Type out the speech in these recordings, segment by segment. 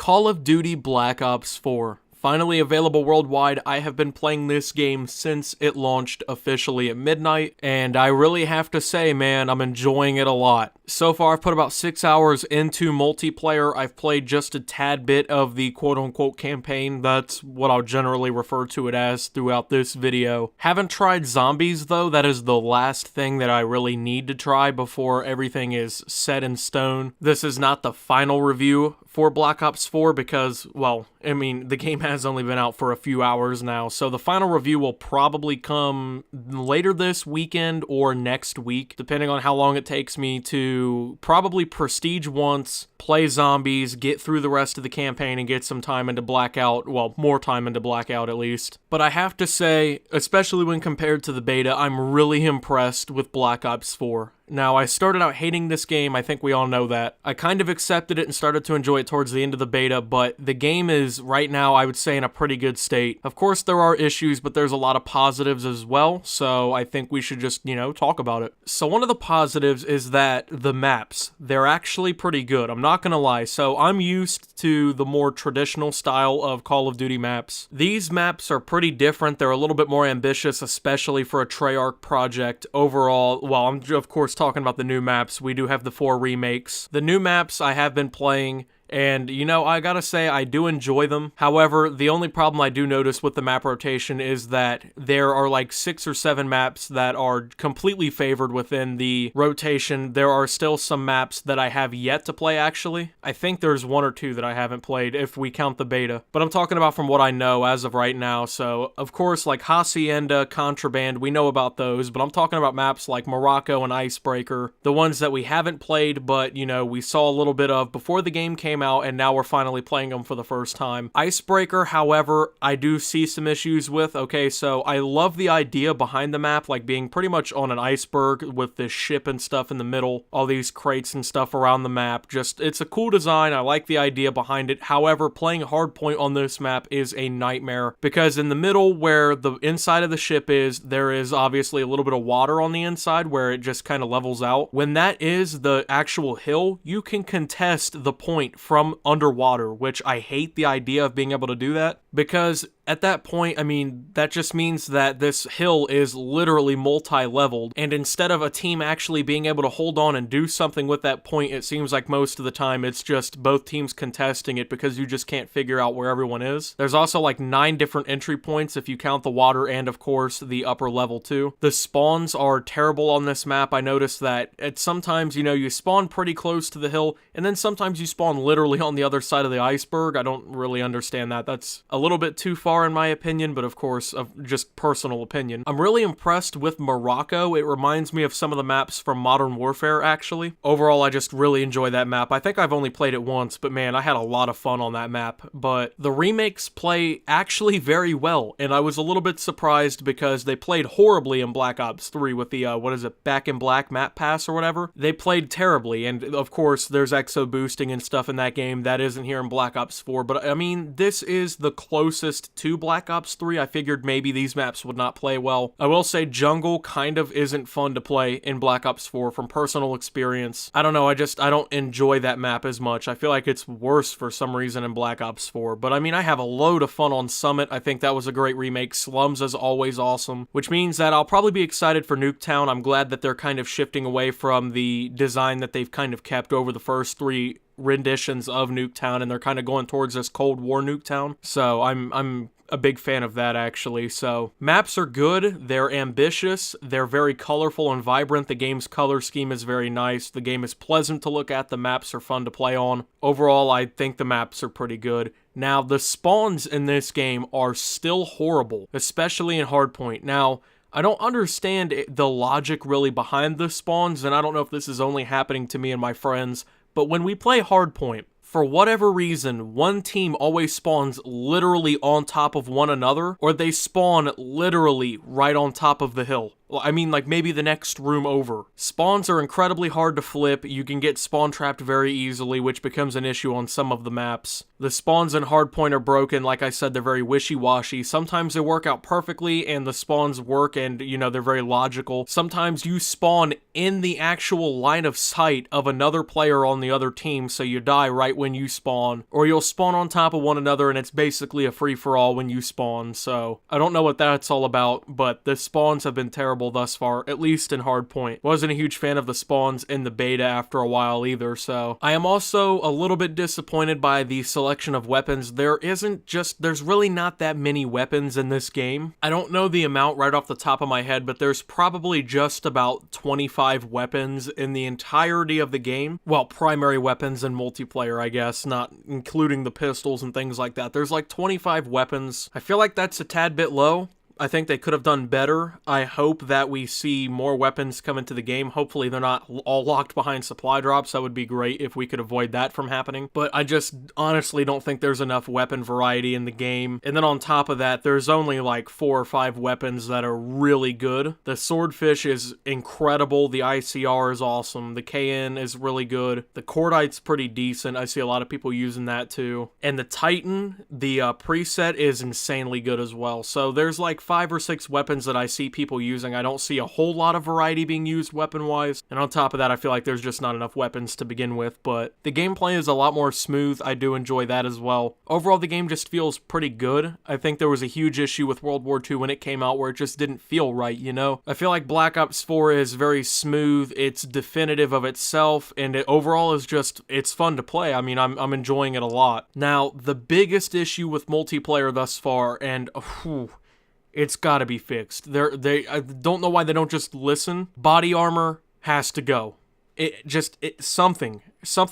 Call of Duty Black Ops 4. Finally available worldwide. I have been playing this game since it launched officially at midnight, and I really have to say, man, I'm enjoying it a lot. So far, I've put about 6 hours into multiplayer. I've played just a tad bit of the quote-unquote campaign. That's what I'll generally refer to it as throughout this video. Haven't tried zombies, though. That is the last thing that I really need to try before everything is set in stone. This is not the final review for Black Ops 4 because, well, I mean, the game has only been out for a few hours now, so the final review will probably come later this weekend or next week, depending on how long it takes me to probably prestige once, play zombies, get through the rest of the campaign, and get some time into Blackout, well, more time into Blackout at least. But I have to say, especially when compared to the beta, I'm really impressed with Black Ops 4. Now, I started out hating this game, I think we all know that. I kind of accepted it and started to enjoy it towards the end of the beta, but the game is, right now, I would say in a pretty good state. Of course, there are issues, but there's a lot of positives as well, so I think we should just, talk about it. So one of the positives is that the maps, they're actually pretty good, I'm not gonna lie. So I'm used to the more traditional style of Call of Duty maps. These maps are pretty different, they're a little bit more ambitious, especially for a Treyarch project. Overall, well, I'm of course talking about the new maps. We do have the 4 remakes. The new maps I have been playing, and, I gotta say, I do enjoy them. However, the only problem I do notice with the map rotation is that there are like 6 or 7 maps that are completely favored within the rotation. There are still some maps that I have yet to play, actually. I think there's 1 or 2 that I haven't played, if we count the beta. But I'm talking about from what I know as of right now. So, of course, like Hacienda, Contraband, we know about those. But I'm talking about maps like Morocco and Icebreaker. The ones that we haven't played, but, we saw a little bit of before the game came out, and now we're finally playing them for the first time. Icebreaker, however, I do see some issues with. Okay, so I love the idea behind the map, like being pretty much on an iceberg with this ship and stuff in the middle, all these crates and stuff around the map. Just, it's a cool design. I like the idea behind it. However, playing hardpoint on this map is a nightmare because in the middle where the inside of the ship is, there is obviously a little bit of water on the inside where it just kind of levels out. When that is the actual hill, you can contest the point from underwater, which I hate the idea of being able to do that because at that point, I mean, that just means that this hill is literally multi-leveled, and instead of a team actually being able to hold on and do something with that point, it seems like most of the time it's just both teams contesting it because you just can't figure out where everyone is. There's also like 9 different entry points if you count the water and, of course, the upper level too. The spawns are terrible on this map. I noticed that sometimes, you spawn pretty close to the hill, and then sometimes you spawn literally on the other side of the iceberg. I don't really understand that. That's a little bit too far in my opinion, but of course, of just personal opinion. I'm really impressed with Morocco. It reminds me of some of the maps from Modern Warfare, actually. Overall, I just really enjoy that map. I think I've only played it once, but man, I had a lot of fun on that map. But the remakes play actually very well, and I was a little bit surprised because they played horribly in Black Ops 3 with the, Back in Black map pass or whatever. They played terribly, and of course, there's exo boosting and stuff in that game that isn't here in Black Ops 4, but I mean, this is the closest to Black Ops 3. I figured maybe these maps would not play well. I will say Jungle kind of isn't fun to play in Black Ops 4 from personal experience. I don't know, I don't enjoy that map as much. I feel like it's worse for some reason in Black Ops 4, but I mean, I have a load of fun on Summit. I think that was a great remake. Slums is always awesome, which means that I'll probably be excited for Nuketown. I'm glad that they're kind of shifting away from the design that they've kind of kept over the first 3 renditions of Nuketown, and they're kind of going towards this Cold War Nuketown. So I'm a big fan of that, actually. So maps are good, they're ambitious, they're very colorful and vibrant. The game's color scheme is very nice. The game is pleasant to look at. The maps are fun to play on. Overall, I think the maps are pretty good. Now, the spawns in this game are still horrible, especially in Hardpoint. Now, I don't understand the logic really behind the spawns, and I don't know if this is only happening to me and my friends, but when we play Hardpoint, for whatever reason, one team always spawns literally on top of one another, or they spawn literally right on top of the hill. I mean, like, maybe the next room over. Spawns are incredibly hard to flip. You can get spawn trapped very easily, which becomes an issue on some of the maps. The spawns in Hardpoint are broken. Like I said, they're very wishy-washy. Sometimes they work out perfectly, and the spawns work, and, you know, they're very logical. Sometimes you spawn in the actual line of sight of another player on the other team, so you die right when you spawn. Or you'll spawn on top of one another, and it's basically a free-for-all when you spawn. So, I don't know what that's all about, but the spawns have been terrible thus far, at least in Hardpoint. Wasn't a huge fan of the spawns in the beta after a while either, so. I am also a little bit disappointed by the selection of weapons. There's really not that many weapons in this game. I don't know the amount right off the top of my head, but there's probably just about 25 weapons in the entirety of the game. Well, primary weapons and multiplayer, I guess, not including the pistols and things like that. There's like 25 weapons. I feel like that's a tad bit low. I think they could have done better. I hope that we see more weapons come into the game. Hopefully they're not all locked behind supply drops. That would be great if we could avoid that from happening. But I just honestly don't think there's enough weapon variety in the game. And then on top of that, there's only like 4 or 5 weapons that are really good. The Swordfish is incredible. The ICR is awesome. The KN is really good. The Cordite's pretty decent. I see a lot of people using that too. And the Titan, the preset is insanely good as well. So there's like 5 or 6 weapons that I see people using. I don't see a whole lot of variety being used weapon-wise, and on top of that, I feel like there's just not enough weapons to begin with, but the gameplay is a lot more smooth. I do enjoy that as well. Overall, the game just feels pretty good. I think there was a huge issue with World War II when it came out where it just didn't feel right, you know? I feel like Black Ops 4 is very smooth, it's definitive of itself, and it overall is just, it's fun to play. I mean, I'm enjoying it a lot. Now, the biggest issue with multiplayer thus far, and it's gotta be fixed. I don't know why they don't just listen. Body armor has to go. Something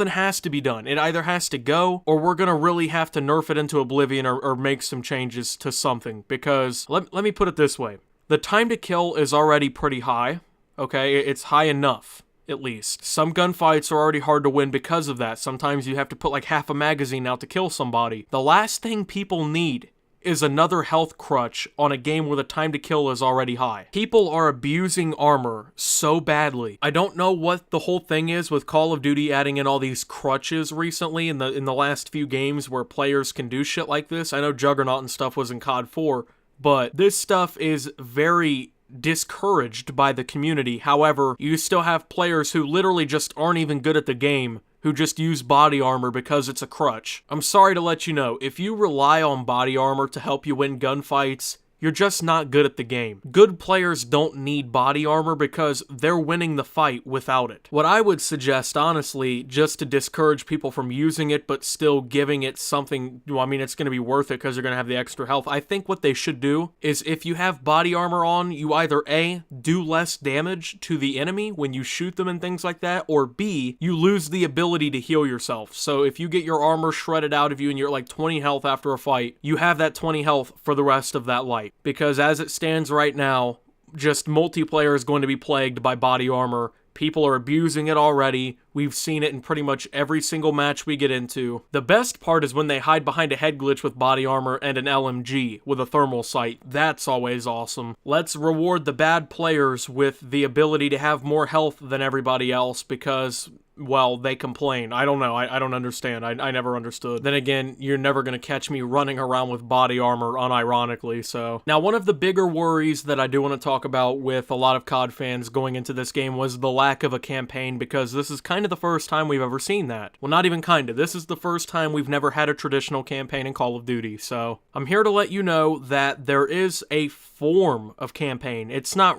has to be done. It either has to go, or we're gonna really have to nerf it into oblivion or make some changes to something. Because, let me put it this way. The time to kill is already pretty high, okay? It's high enough, at least. Some gunfights are already hard to win because of that. Sometimes you have to put like half a magazine out to kill somebody. The last thing people need is another health crutch on a game where the time to kill is already high. People are abusing armor so badly. I don't know what the whole thing is with Call of Duty adding in all these crutches recently in the last few games where players can do shit like this. I know Juggernaut and stuff was in COD 4, but this stuff is very discouraged by the community. However, you still have players who literally just aren't even good at the game who just use body armor because it's a crutch. I'm sorry to let you know, if you rely on body armor to help you win gunfights, you're just not good at the game. Good players don't need body armor because they're winning the fight without it. What I would suggest, honestly, just to discourage people from using it but still giving it something, well, I mean, it's going to be worth it because you're going to have the extra health. I think what they should do is if you have body armor on, you either A, do less damage to the enemy when you shoot them and things like that, or B, you lose the ability to heal yourself. So if you get your armor shredded out of you and you're like 20 health after a fight, you have that 20 health for the rest of that light. Because as it stands right now, just multiplayer is going to be plagued by body armor. People are abusing it already. We've seen it in pretty much every single match we get into. The best part is when they hide behind a head glitch with body armor and an LMG with a thermal sight. That's always awesome. Let's reward the bad players with the ability to have more health than everybody else because, well, they complain. I don't know. I don't understand. I never understood. Then again, you're never going to catch me running around with body armor unironically, so. Now, one of the bigger worries that I do want to talk about with a lot of COD fans going into this game was the lack of a campaign, because this is kind of the first time we've ever seen that. Well, not even kind of. This is the first time we've never had a traditional campaign in Call of Duty, so I'm here to let you know that there is a form of campaign. It's not,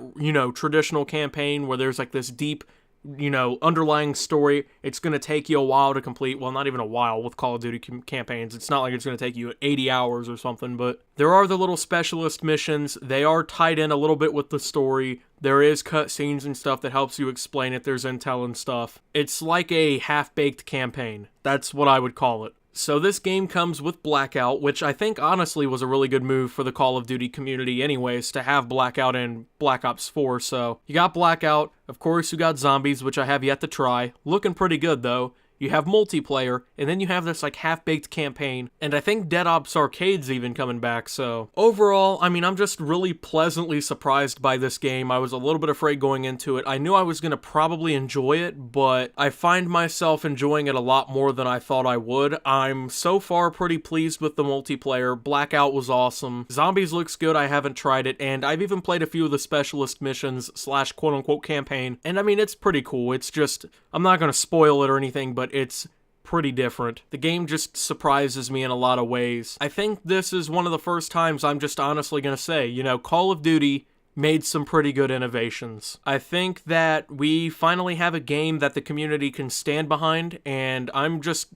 traditional campaign where there's like this deep, underlying story. It's going to take you a while to complete. Well, not even a while with Call of Duty campaigns. It's not like it's going to take you 80 hours or something, but there are the little specialist missions. They are tied in a little bit with the story. There is cutscenes and stuff that helps you explain it. There's intel and stuff. It's like a half-baked campaign. That's what I would call it. So this game comes with Blackout, which I think honestly was a really good move for the Call of Duty community anyways, to have Blackout in Black Ops 4. So you got Blackout, of course you got Zombies, which I have yet to try. Looking pretty good though. you have multiplayer, and then you have this like half-baked campaign, and I think Dead Ops Arcade's even coming back, so overall, I mean, I'm just really pleasantly surprised by this game. I was a little bit afraid going into it. I knew I was going to probably enjoy it, but I find myself enjoying it a lot more than I thought I would. I'm so far pretty pleased with the multiplayer. Blackout was awesome. Zombies looks good. I haven't tried it, and I've even played a few of the specialist missions slash quote-unquote campaign, and I mean, it's pretty cool. It's just, I'm not going to spoil it or anything, but it's pretty different. The game just surprises me in a lot of ways. I think this is one of the first times I'm just honestly going to say, you know, Call of Duty made some pretty good innovations. I think that we finally have a game that the community can stand behind, and I'm just,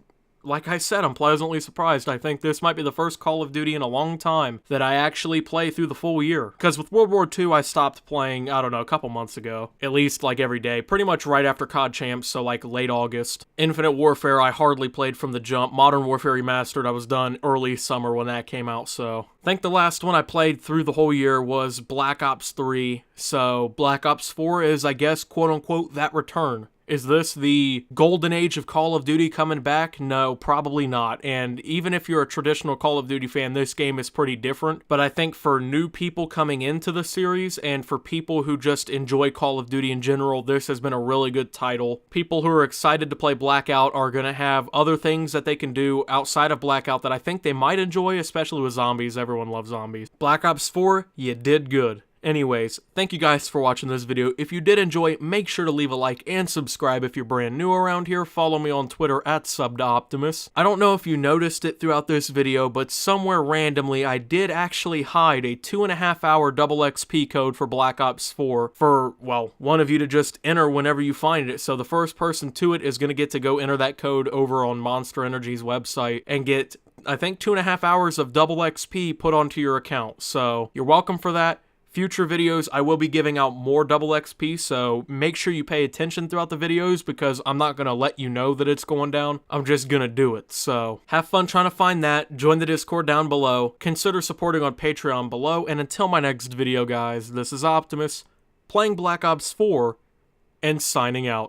like I said, I'm pleasantly surprised. I think this might be the first Call of Duty in a long time that I actually play through the full year. Because with World War II, I stopped playing, I don't know, a couple months ago. At least, like, every day. Pretty much right after COD Champs, so, like, late August. Infinite Warfare, I hardly played from the jump. Modern Warfare Remastered, I was done early summer when that came out, so I think the last one I played through the whole year was Black Ops 3. So, Black Ops 4 is, I guess, quote-unquote, that return. Is this the golden age of Call of Duty coming back? No, probably not. And even if you're a traditional Call of Duty fan, this game is pretty different. But I think for new people coming into the series and for people who just enjoy Call of Duty in general, this has been a really good title. People who are excited to play Blackout are going to have other things that they can do outside of Blackout that I think they might enjoy, especially with zombies. Everyone loves zombies. Black Ops 4, you did good. Anyways, thank you guys for watching this video. If you did enjoy, make sure to leave a like and subscribe if you're brand new around here. Follow me on Twitter at @SubToOptimus. I don't know if you noticed it throughout this video, but somewhere randomly I did actually hide a 2.5 hour double XP code for Black Ops 4 for, well, one of you to just enter whenever you find it. So the first person to it is going to get to go enter that code over on Monster Energy's website and get, I think, 2.5 hours of double XP put onto your account. So you're welcome for that. Future videos, I will be giving out more double XP, so make sure you pay attention throughout the videos because I'm not going to let you know that it's going down. I'm just going to do it. So have fun trying to find that. Join the Discord down below. Consider supporting on Patreon below. And until my next video, guys, this is Optimus, playing Black Ops 4, and signing out.